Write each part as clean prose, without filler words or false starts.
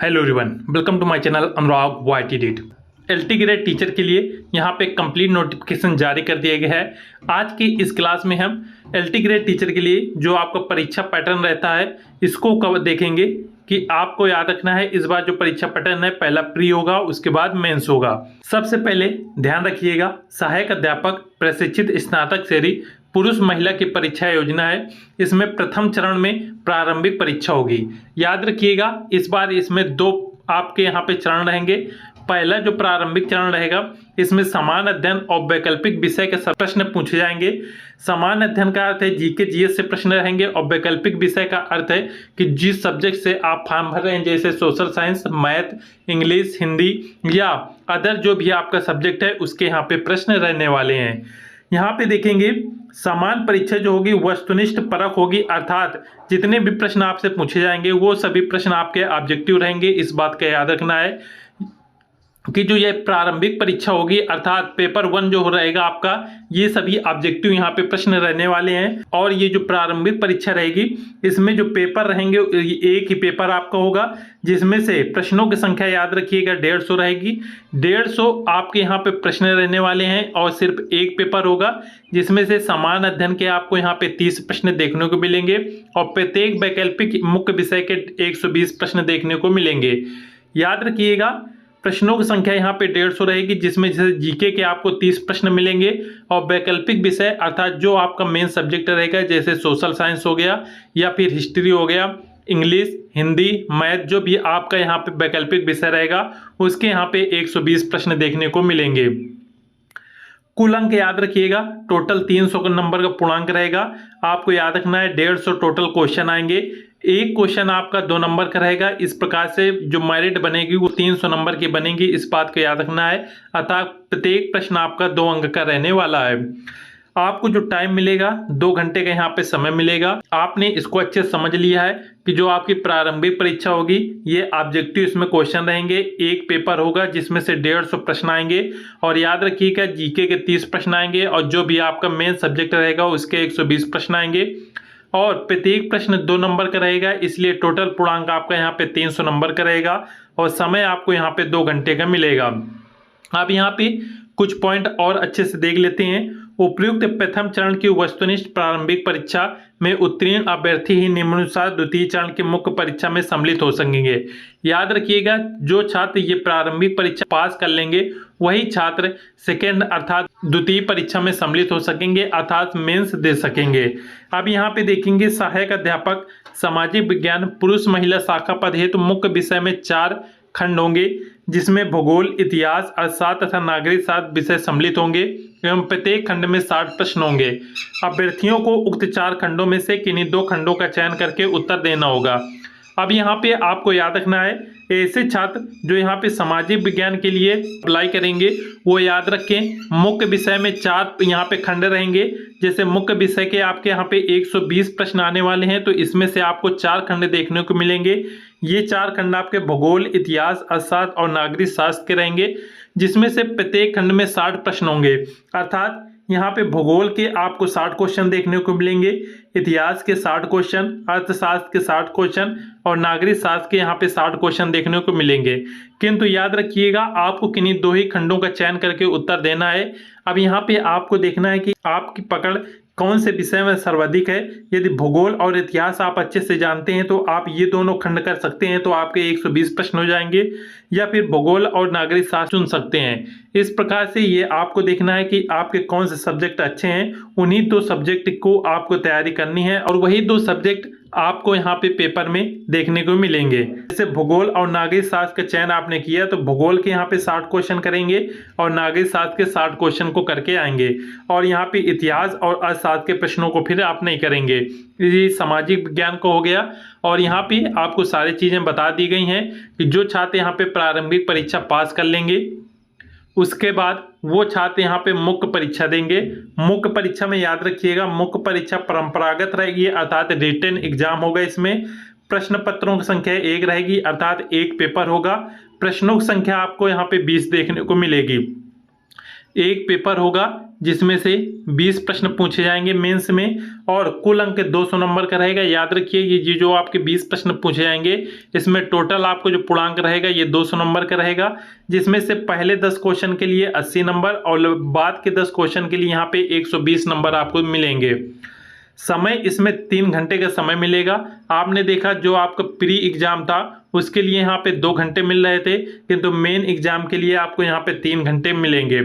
Hello everyone, welcome to my channel Anurag YT डीट। LT grade teacher के लिए यहाँ पे कंप्लीट नोटिफिकेशन जारी कर दिया गया है। आज की इस क्लास में हम एलटी ग्रेड टीचर के लिए जो आपका परीक्षा पैटर्न रहता है इसको कब देखेंगे कि आपको याद रखना है। इस बार जो परीक्षा पैटर्न है, पहला प्री होगा, उसके बाद मेंस होगा। सबसे पहले ध्यान रखिएगा, सहायक अध्यापक प्रशिक्षित स्नातक श्रेणी पुरुष महिला की परीक्षा योजना है। इसमें प्रथम चरण में प्रारंभिक परीक्षा होगी। याद रखिएगा, इस बार इसमें दो आपके यहाँ पे चरण रहेंगे। पहला जो प्रारंभिक चरण रहेगा, इसमें समान अध्ययन और वैकल्पिक विषय के सब प्रश्न पूछे जाएंगे। समान अध्ययन का अर्थ है जीके जीएस से प्रश्न रहेंगे, और वैकल्पिक विषय का अर्थ है कि जिस सब्जेक्ट से आप फॉर्म भर रहे हैं, जैसे social science, math, English, Hindi या अदर जो भी आपका सब्जेक्ट है, उसके यहाँ पे प्रश्न रहने वाले हैं। यहाँ पे देखेंगे समान परीक्षा जो होगी वस्तुनिष्ठ परख होगी, अर्थात जितने भी प्रश्न आपसे पूछे जाएंगे वो सभी प्रश्न आपके ऑब्जेक्टिव रहेंगे। इस बात का याद रखना है कि जो ये प्रारंभिक परीक्षा होगी, अर्थात पेपर 1 जो रहेगा आपका, ये सभी ऑब्जेक्टिव यहाँ पे प्रश्न रहने वाले हैं। और ये जो प्रारंभिक परीक्षा रहेगी, इसमें जो पेपर रहेंगे एक ही पेपर आपका होगा, जिसमें से प्रश्नों की संख्या याद रखिएगा 150 रहेगी। 150 आपके यहाँ पे प्रश्न रहने वाले हैं, और सिर्फ एक पेपर होगा, जिसमें से समान अध्ययन के आपको यहाँ पे 30 प्रश्न देखने को मिलेंगे, और प्रत्येक वैकल्पिक मुख्य विषय के 120 प्रश्न देखने को मिलेंगे। याद रखिएगा, प्रश्नों की संख्या यहाँ पे 150 रहेगी, जिसमें जैसे जीके के आपको 30 प्रश्न मिलेंगे, और वैकल्पिक विषय अर्थात जो आपका मेन सब्जेक्ट रहेगा, जैसे सोशल साइंस हो गया या फिर हिस्ट्री हो गया, इंग्लिश, हिंदी, मैथ, जो भी आपका यहाँ पे वैकल्पिक विषय रहेगा, उसके यहाँ पे 120 प्रश्न देखने को मिलेंगे। कुल अंक याद रखिएगा, टोटल 300 नंबर का पूर्णांक रहेगा। आपको याद रखना है 150 टोटल क्वेश्चन आएंगे। एक क्वेश्चन आपका 2 नंबर का रहेगा। इस प्रकार से जो मेरिट बनेगी वो 300 नंबर की बनेगी, इस बात को याद रखना है। अतः प्रत्येक प्रश्न आपका 2 अंक का रहने वाला है। आपको जो टाइम मिलेगा 2 घंटे का यहाँ पे समय मिलेगा। आपने इसको अच्छे से समझ लिया है कि जो आपकी प्रारंभिक परीक्षा होगी, ये ऑब्जेक्टिव इसमें क्वेश्चन रहेंगे। एक पेपर होगा जिसमें से 150 प्रश्न आएंगे, और याद रखिएगा जीके के 30 प्रश्न आएंगे, और जो भी आपका मेन सब्जेक्ट रहेगा उसके 120 प्रश्न आएंगे, और प्रत्येक प्रश्न 2 नंबर का रहेगा। इसलिए टोटल पूर्णांक आपका यहाँ पे 300 नंबर का रहेगा, और समय आपको यहाँ पे 2 घंटे का मिलेगा। अब यहाँ पे कुछ पॉइंट और अच्छे से देख लेते हैं। उपयुक्त प्रथम चरण की वस्तुनिष्ठ प्रारंभिक परीक्षा में उत्तीर्ण अभ्यर्थी ही निम्नानुसार द्वितीय चरण की मुख्य परीक्षा में सम्मिलित हो सकेंगे। याद रखिएगा, जो छात्र ये प्रारंभिक परीक्षा पास कर लेंगे वही छात्र सेकेंड अर्थात द्वितीय परीक्षा में सम्मिलित हो सकेंगे, अर्थात मेंस दे सकेंगे। अब यहाँ पे देखेंगे सहायक अध्यापक सामाजिक विज्ञान पुरुष महिला शाखा पद हेतु मुख्य विषय में 4 खंड होंगे, जिसमें भूगोल, इतिहास, अर्थशास्त्र तथा नागरिक शास्त्र विषय सम्मिलित होंगे, एवं प्रत्येक खंड में 60 प्रश्न होंगे। अभ्यर्थियों को उक्त 4 खंडों में से किन्हीं 2 खंडों का चयन करके उत्तर देना होगा। अब यहाँ पे आपको याद रखना है, ऐसे छात्र जो यहाँ पे सामाजिक विज्ञान के लिए अप्लाई करेंगे वो याद रखें, मुख्य विषय में 4 यहाँ पे खंड रहेंगे। जैसे मुख्य विषय के आपके यहाँ पे 120 प्रश्न आने वाले हैं, तो इसमें से आपको 4 खंड देखने को मिलेंगे। ये 4 खंड आपके भूगोल, इतिहास, अर्थशास्त्र और नागरिक शास्त्र के रहेंगे, जिसमें से प्रत्येक खंड में 60 प्रश्न होंगे। अर्थात यहाँ पे भूगोल के आपको 60 क्वेश्चन देखने को मिलेंगे, इतिहास के 60 क्वेश्चन, अर्थशास्त्र के 60 क्वेश्चन और नागरिक शास्त्र के यहाँ पे 60 क्वेश्चन देखने को मिलेंगे। किंतु याद रखिएगा, आपको किन्हीं 2 ही खंडों का चयन करके उत्तर देना है। अब यहाँ पे आपको देखना है कि आपकी पकड़ कौन से विषय में सर्वाधिक है। यदि भूगोल और इतिहास आप अच्छे से जानते हैं तो आप ये दोनों खंड कर सकते हैं, तो आपके 120 प्रश्न हो जाएंगे, या फिर भूगोल और नागरिक शास्त्र चुन सकते हैं। इस प्रकार से ये आपको देखना है कि आपके कौन से सब्जेक्ट अच्छे हैं, उन्हीं 2 सब्जेक्ट को आपको तैयारी करनी है, और वही 2 सब्जेक्ट आपको यहाँ पे पेपर में देखने को मिलेंगे। जैसे भूगोल और नागरिक शास्त्र का चयन आपने किया, तो भूगोल के यहाँ पे 60 क्वेश्चन करेंगे और नागरिक शास्त्र के 60 क्वेश्चन को करके आएंगे, और यहाँ पे इतिहास और अर्थशास्त्र के प्रश्नों को फिर आप नहीं करेंगे। ये सामाजिक विज्ञान को हो गया, और यहाँ पे आपको सारी चीजें बता दी गई हैं कि जो छात्र यहाँ पे प्रारंभिक परीक्षा पास कर लेंगे, उसके बाद वो छात्र यहाँ पे मुख्य परीक्षा देंगे। मुख्य परीक्षा में याद रखिएगा, मुख्य परीक्षा परंपरागत रहेगी, अर्थात रिटन एग्जाम होगा। इसमें प्रश्न पत्रों की संख्या 1 रहेगी, अर्थात एक पेपर होगा। प्रश्नों की संख्या आपको यहाँ पे 20 देखने को मिलेगी। एक पेपर होगा जिसमें से 20 प्रश्न पूछे जाएंगे मेंस में, और कुल अंक 200 नंबर का रहेगा। याद रखिए ये जो आपके 20 प्रश्न पूछे जाएंगे इसमें टोटल आपको जो पूर्णांक रहेगा ये 200 नंबर का रहेगा, जिसमें से पहले 10 क्वेश्चन के लिए 80 नंबर और बाद के 10 क्वेश्चन के लिए यहाँ पे 120 नंबर आपको मिलेंगे। समय इसमें 3 घंटे का समय मिलेगा। आपने देखा जो आपका प्री एग्जाम था उसके लिए यहाँ पे 2 घंटे मिल रहे थे, किंतु मेन एग्जाम के लिए आपको यहाँ पे 3 घंटे मिलेंगे।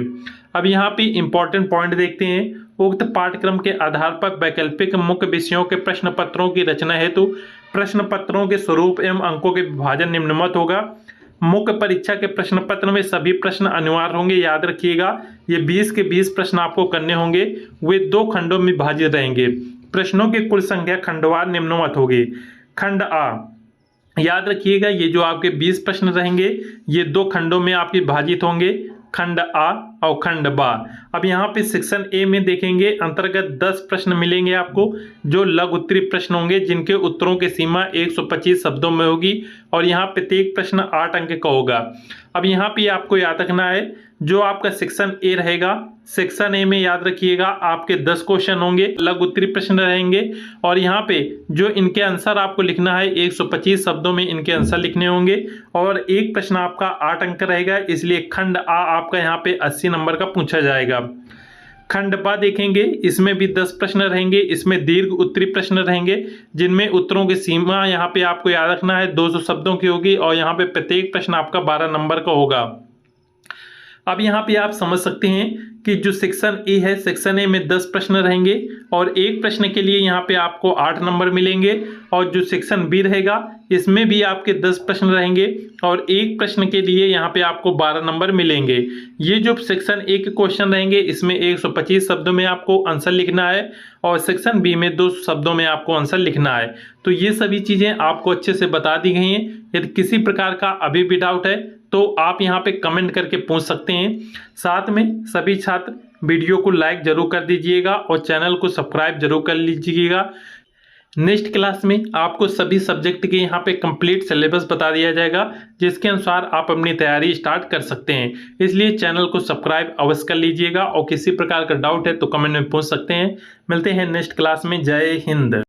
अब यहाँ पे इंपॉर्टेंट पॉइंट देखते हैं। उक्त पाठ्यक्रम के आधार पर वैकल्पिक मुख्य विषयों के प्रश्न पत्रों की रचना हेतु प्रश्न पत्रों के स्वरूप एवं अंकों के विभाजन निम्नवत होगा। मुख्य परीक्षा के प्रश्न पत्र में सभी प्रश्न अनिवार्य होंगे। याद रखिएगा ये 20 के 20 प्रश्न आपको करने होंगे, वे 2 खंडों में विभाजित रहेंगे। प्रश्नों की कुल संख्या खंडवार निम्नवत होगी। खंड आ, याद रखिएगा ये जो आपके 20 प्रश्न रहेंगे ये 2 खंडों में आपके विभाजित होंगे, खंड आ और खंड बा। अब यहाँ पे सेक्शन ए में देखेंगे अंतर्गत 10 प्रश्न मिलेंगे आपको, जो लघु उत्तरीय प्रश्न होंगे जिनके उत्तरों की सीमा 125 शब्दों में होगी और यहाँ प्रत्येक प्रश्न 8 अंक का होगा। अब यहाँ पे आपको याद रखना है जो आपका सेक्शन ए रहेगा, सेक्शन ए में याद रखिएगा आपके 10 क्वेश्चन होंगे, लघु उत्तरीय प्रश्न रहेंगे और यहाँ पे जो इनके आंसर आपको लिखना है 125 शब्दों में इनके आंसर लिखने होंगे और एक प्रश्न आपका 8 अंक रहेगा, इसलिए खंड आ आपका यहाँ पे 80 नंबर का पूछा जाएगा। खंड बा देखेंगे इसमें भी 10 प्रश्न रहेंगे, इसमें दीर्घ उत्तरीय प्रश्न रहेंगे जिनमें उत्तरों की सीमा यहाँ पे आपको याद रखना है 200 शब्दों की होगी और यहाँ पे प्रत्येक प्रश्न आपका 12 नंबर का होगा। अब यहाँ पे आप समझ सकते हैं कि जो सेक्शन ए है, सेक्शन ए में 10 प्रश्न रहेंगे और एक प्रश्न के लिए यहाँ पे आपको 8 नंबर मिलेंगे और जो सेक्शन बी रहेगा इसमें भी आपके 10 प्रश्न रहेंगे और एक प्रश्न के लिए यहाँ पे आपको 12 नंबर मिलेंगे। ये जो सेक्शन ए के क्वेश्चन रहेंगे इसमें 125 शब्दों में आपको आंसर लिखना है और सेक्शन बी में 200 शब्दों में आपको आंसर लिखना है। तो ये सभी चीज़ें आपको अच्छे से बता दी गई हैं। यदि किसी प्रकार का अभी भी डाउट है तो आप यहाँ पे कमेंट करके पूछ सकते हैं। साथ में सभी छात्र वीडियो को लाइक जरूर कर दीजिएगा और चैनल को सब्सक्राइब जरूर कर लीजिएगा। नेक्स्ट क्लास में आपको सभी सब्जेक्ट के यहाँ पे कंप्लीट सिलेबस बता दिया जाएगा, जिसके अनुसार आप अपनी तैयारी स्टार्ट कर सकते हैं। इसलिए चैनल को सब्सक्राइब अवश्य कर लीजिएगा और किसी प्रकार का डाउट है तो कमेंट में पूछ सकते हैं। मिलते हैं नेक्स्ट क्लास में। जय हिंद।